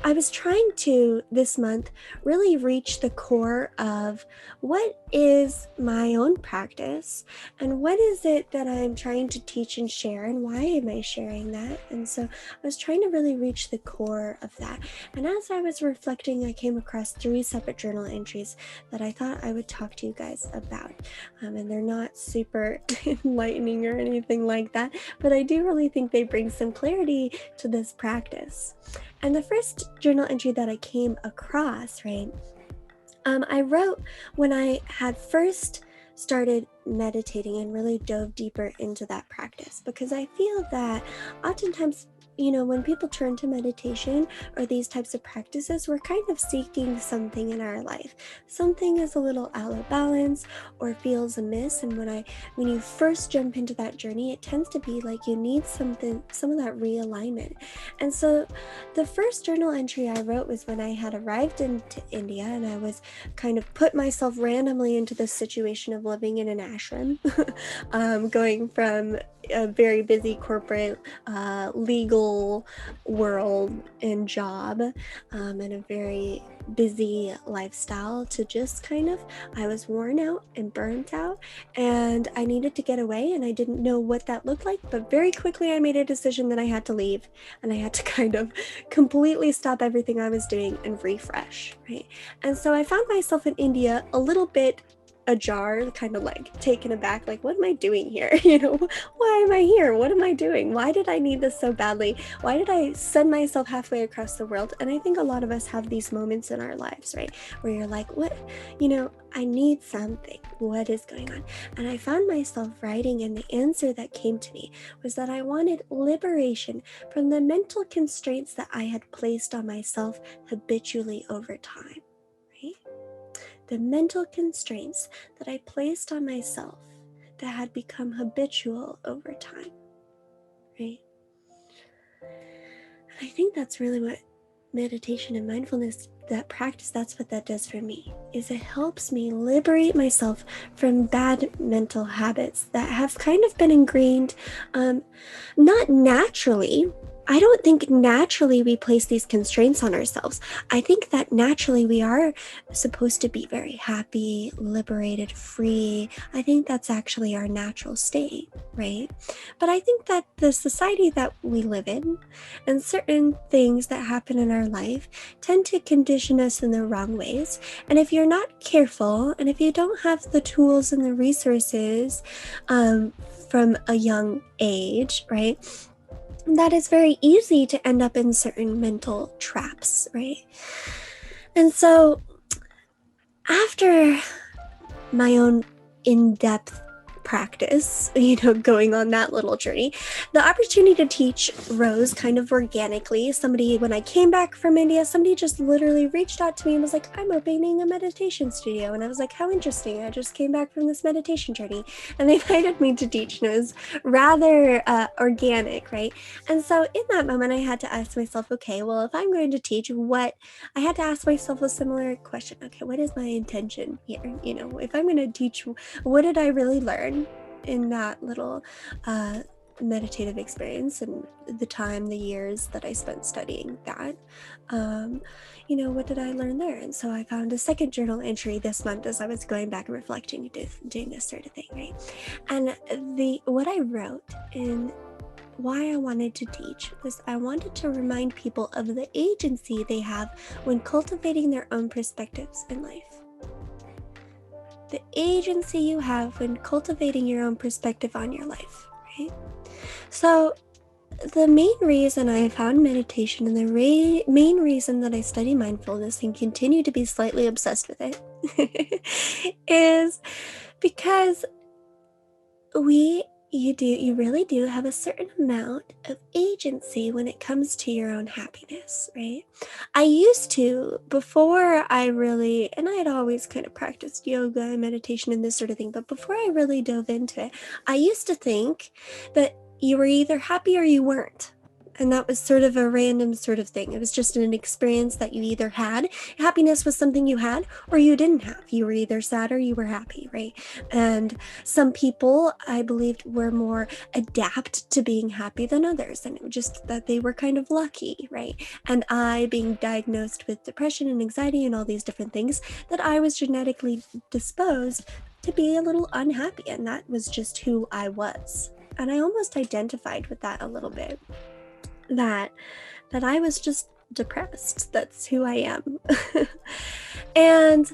I was trying to this month really reach the core of what is my own practice and what is it that I'm trying to teach and share, and why am I sharing that? And so I was trying to really reach the core of that. And as I was reflecting, I came across 3 separate journal entries that I thought I would talk to you guys about. And they're not super enlightening or anything like that, but I do really think they bring some clarity to this practice. And the first journal entry that I came across, right, I wrote when I had first started meditating and really dove deeper into that practice, because I feel that oftentimes, when people turn to meditation or these types of practices, we're kind of seeking something in our life. Something is a little out of balance or feels amiss. And when you first jump into that journey, it tends to be like you need some of that realignment. And so the first journal entry I wrote was when I had arrived into India, and I was kind of put myself randomly into this situation of living in an ashram, going from a very busy corporate legal world and job, and a very busy lifestyle, to just kind of, I was worn out and burnt out, and I needed to get away, and I didn't know what that looked like, but very quickly I made a decision that I had to leave, and I had to kind of completely stop everything I was doing and refresh, right? And so I found myself in India a little bit ajar, kind of like taken aback, like, what am I doing here? Why am I here? What am I doing? Why did I need this so badly? Why did I send myself halfway across the world? And I think a lot of us have these moments in our lives, right? Where you're like, what, I need something. What is going on? And I found myself writing, and the answer that came to me was that I wanted liberation from the mental constraints that I had placed on myself habitually over time, right? The mental constraints that I placed on myself that had become habitual over time, right? And I think that's really what meditation and mindfulness, that practice, that's what that does for me, is it helps me liberate myself from bad mental habits that have kind of been ingrained, not naturally. I don't think naturally we place these constraints on ourselves. I think that naturally we are supposed to be very happy, liberated, free. I think that's actually our natural state, right? But I think that the society that we live in and certain things that happen in our life tend to condition us in the wrong ways. And if you're not careful, and if you don't have the tools and the resources from a young age, right, that is very easy to end up in certain mental traps, right? And so after my own in-depth practice, going on that little journey, the opportunity to teach rose kind of organically. When I came back from India, somebody just literally reached out to me and was like, I'm opening a meditation studio. And I was like, how interesting. I just came back from this meditation journey, and they invited me to teach, and it was rather organic, right? And so in that moment, I had to ask myself, okay, well, if I'm going to teach, I had to ask myself a similar question. Okay, what is my intention here? If I'm going to teach, what did I really learn in that little meditative experience, and the years that I spent studying that? What did I learn there? And so I found a second journal entry this month as I was going back and reflecting, doing this sort of thing, right? And what I wrote in why I wanted to teach was I wanted to remind people of the agency they have when cultivating their own perspectives in life. The agency you have when cultivating your own perspective on your life, right? So the main reason I found meditation, and the main reason that I study mindfulness and continue to be slightly obsessed with it is because you really do have a certain amount of agency when it comes to your own happiness, right? I used to, before I really, and I had always kind of practiced yoga and meditation and this sort of thing, but before I really dove into it, I used to think that you were either happy or you weren't. And that was sort of a random sort of thing. It was just an experience that you either had. Happiness was something you had or you didn't have. You were either sad or you were happy, right? And some people, I believed, were more adapt to being happy than others. And it was just that they were kind of lucky, right? And I, being diagnosed with depression and anxiety and all these different things, that I was genetically disposed to be a little unhappy. And that was just who I was. And I almost identified with that a little bit. That I was just depressed. That's who I am. and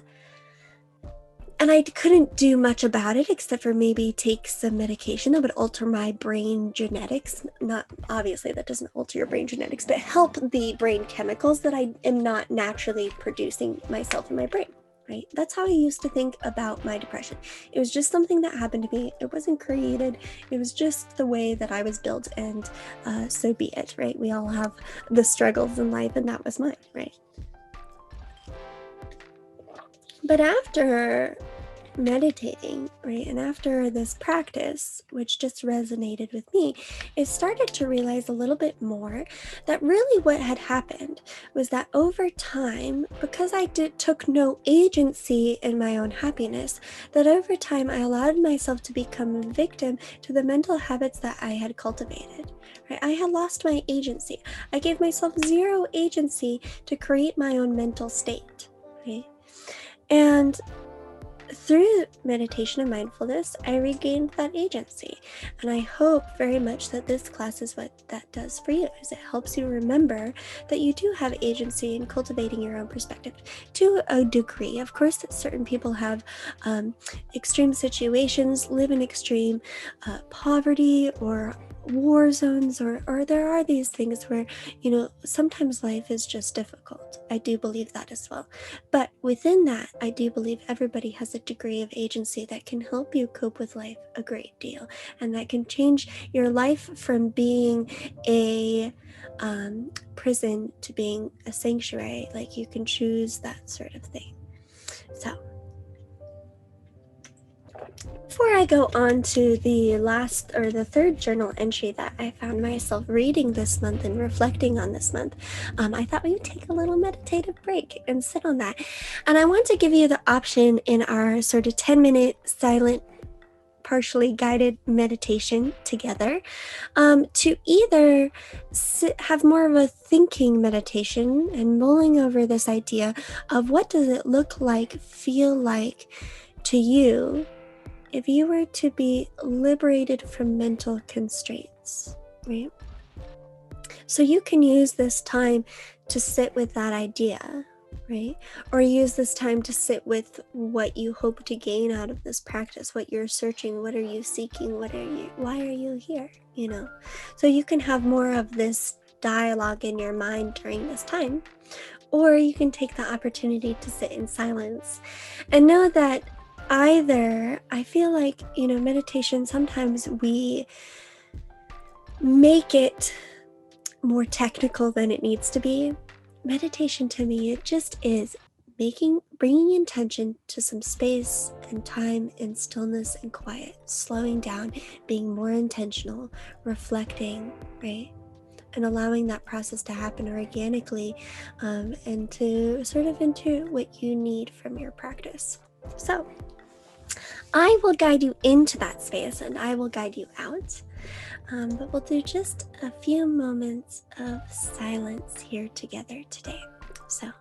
I couldn't do much about it except for maybe take some medication that would alter my brain genetics. Not obviously that doesn't alter your brain genetics, but help the brain chemicals that I am not naturally producing myself in my brain. Right? That's how I used to think about my depression. It was just something that happened to me. It wasn't created. It was just the way that I was built, and so be it, right? We all have the struggles in life, and that was mine, right? But after meditating, right, and after this practice, which just resonated with me, I started to realize a little bit more that really what had happened was that over time, because I took no agency in my own happiness, that over time I allowed myself to become a victim to the mental habits that I had cultivated. Right? I had lost my agency. I gave myself zero agency to create my own mental state. Right? And through meditation and mindfulness, I regained that agency. And I hope very much that this class is what that does for you, is it helps you remember that you do have agency in cultivating your own perspective to a degree. Of course, certain people have extreme situations, live in extreme poverty or war zones, or there are these things where, sometimes life is just difficult. I do believe that as well. But within that, I do believe everybody has a degree of agency that can help you cope with life a great deal, and that can change your life from being a prison to being a sanctuary. Like, you can choose that sort of thing. So before I go on to the third journal entry that I found myself reading this month and reflecting on this month, I thought we would take a little meditative break and sit on that. And I want to give you the option in our sort of 10-minute silent, partially guided meditation together to either have more of a thinking meditation and mulling over this idea of what does it look like, feel like to you if you were to be liberated from mental constraints, right? So you can use this time to sit with that idea, right? Or use this time to sit with what you hope to gain out of this practice, what you're searching, what are you seeking, why are you here, So you can have more of this dialogue in your mind during this time, or you can take the opportunity to sit in silence and know that either, I feel like, meditation, sometimes we make it more technical than it needs to be. Meditation, to me, it just is bringing intention to some space and time and stillness and quiet, slowing down, being more intentional, reflecting, right? And allowing that process to happen organically, and to sort of intuit what you need from your practice. So I will guide you into that space and I will guide you out. But we'll do just a few moments of silence here together today. So